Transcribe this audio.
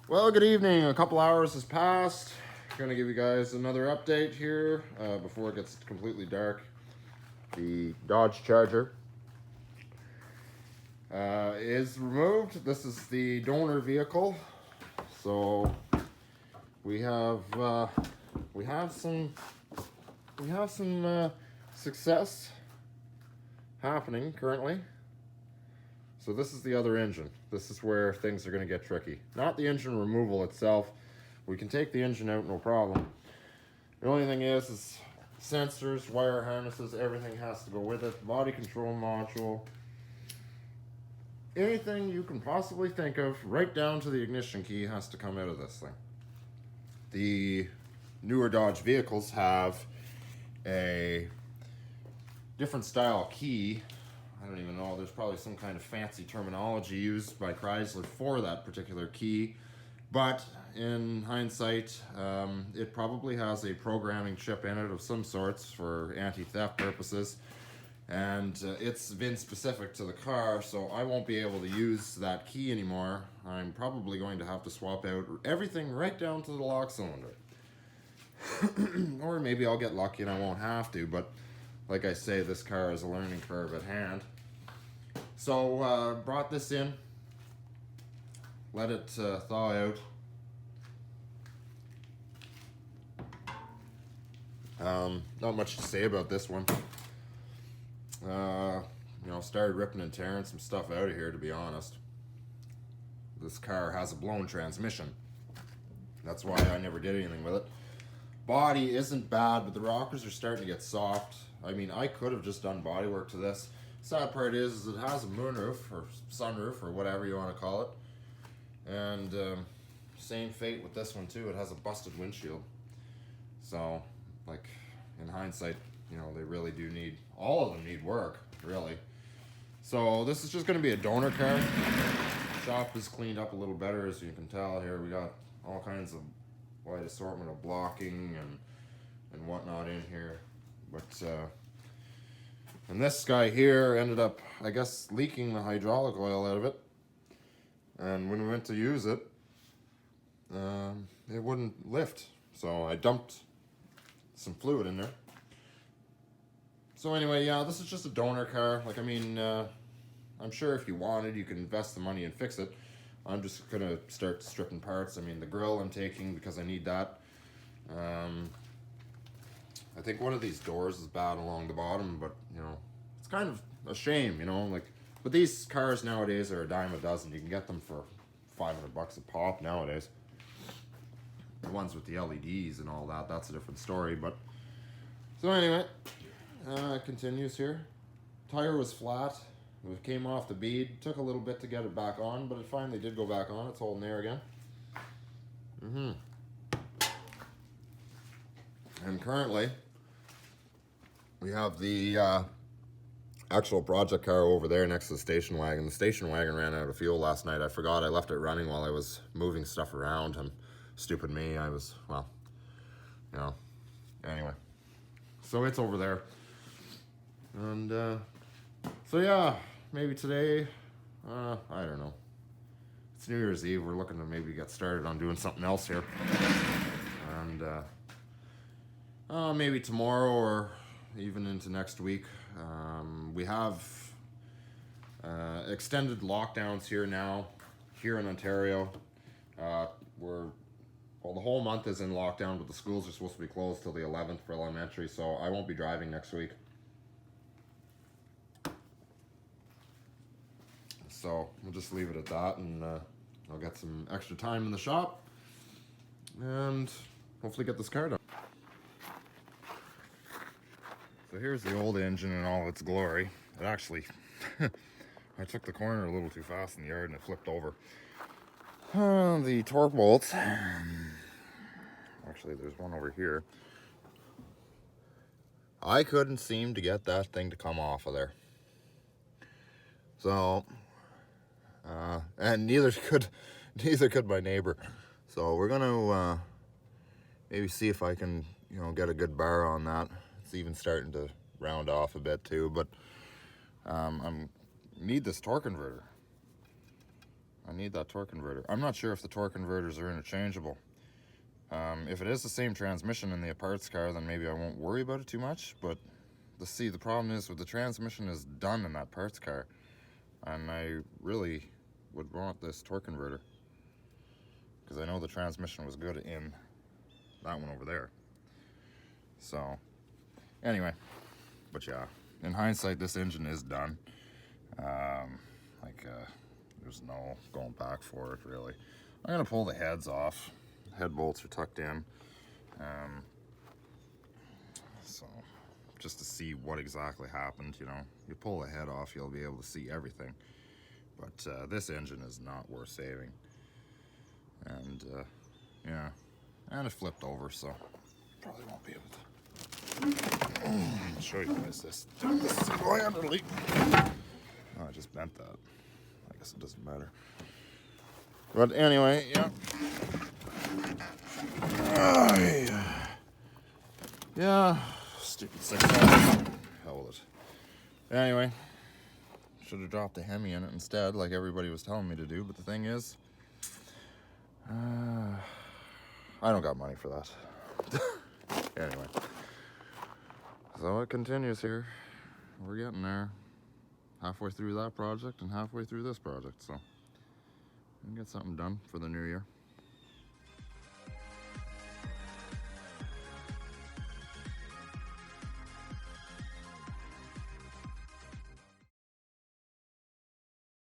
Well, good evening. A couple hours has passed. Going to give you guys another update here before it gets completely dark. The Dodge Charger is removed. This is the donor vehicle. So we have some success happening currently. So this is the other engine. This is where things are going to get tricky. Not the engine removal itself. We can take the engine out, no problem. The only thing is sensors, wire harnesses, everything has to go with it. Body control module. Anything you can possibly think of, right down to the ignition key, has to come out of this thing. The newer Dodge vehicles have a different style key. I don't even know, there's probably some kind of fancy terminology used by Chrysler for that particular key, but in hindsight, it probably has a programming chip in it of some sorts for anti-theft purposes, and it's VIN specific to the car, so I won't be able to use that key anymore. I'm probably going to have to swap out everything right down to the lock cylinder. Or maybe I'll get lucky and I won't have to, but like I say, this car is a learning curve at hand. So brought this in, let it thaw out. Not much to say about this one. Started ripping and tearing some stuff out of here, to be honest. This car has a blown transmission. That's why I never did anything with it. Body isn't bad, but the rockers are starting to get soft. I mean, I could have just done body work to this. Sad part is it has a moonroof or sunroof or whatever you want to call it. And same fate with this one too. It has a busted windshield. So, like, in hindsight, they really do need, all of them need work, really. So this is just going to be a donor car. Shop is cleaned up a little better, as you can tell here. We got all kinds of wide assortment of blocking and whatnot in here. But and this guy here ended up, I guess, leaking the hydraulic oil out of it. And when we went to use it, it wouldn't lift. So I dumped some fluid in there. So anyway, yeah, this is just a donor car. Like, I mean, I'm sure if you wanted, you could invest the money and fix it. I'm just gonna start stripping parts. I mean, the grill I'm taking because I need that. I think one of these doors is bad along the bottom, but it's kind of a shame, like, but these cars nowadays are a dime a dozen. You can get them for $500 a pop nowadays. The ones with the LEDs and all that, that's a different story. But so anyway, it continues here. Tire was flat. It came off the bead. Took a little bit to get it back on, but it finally did go back on. It's holding there again. And currently, we have the actual project car over there next to the station wagon. The station wagon ran out of fuel last night. I forgot I left it running while I was moving stuff around, and stupid me, I was, well, anyway. So it's over there. And so yeah, maybe today, I don't know. It's New Year's Eve. We're looking to maybe get started on doing something else here. And maybe tomorrow or even into next week. We have extended lockdowns here now, here in Ontario. The whole month is in lockdown, but the schools are supposed to be closed till the 11th for elementary, so I won't be driving next week. So we'll just leave it at that, and I'll get some extra time in the shop and hopefully get this car done. So here's the old engine in all its glory. It actually, I took the corner a little too fast in the yard and it flipped over. The torque bolts, actually there's one over here. I couldn't seem to get that thing to come off of there. So, and neither could my neighbor. So we're gonna maybe see if I can, get a good bar on that. It's even starting to round off a bit too, but I need this torque converter. I need that torque converter. I'm not sure if the torque converters are interchangeable. If it is the same transmission in the parts car, then maybe I won't worry about it too much. But the problem is with the transmission is done in that parts car, and I really would want this torque converter because I know the transmission was good in that one over there. So anyway, but yeah, in hindsight, this engine is done. There's no going back for it really. I'm gonna pull the heads off. Head bolts are tucked in, so just to see what exactly happened. You know, you pull the head off, you'll be able to see everything. But this engine is not worth saving, and yeah, and it flipped over, so probably won't be able to. I'll show you guys this. This is going underneath. Oh, I just bent that. I guess it doesn't matter. But anyway, yeah. Yeah, stupid 6-cylinder. Hell with it. Anyway, should have dropped the Hemi in it instead, like everybody was telling me to do. But the thing is, I don't got money for that. Anyway, so it continues here. We're getting there. Halfway through that project and halfway through this project, so we can get something done for the new year.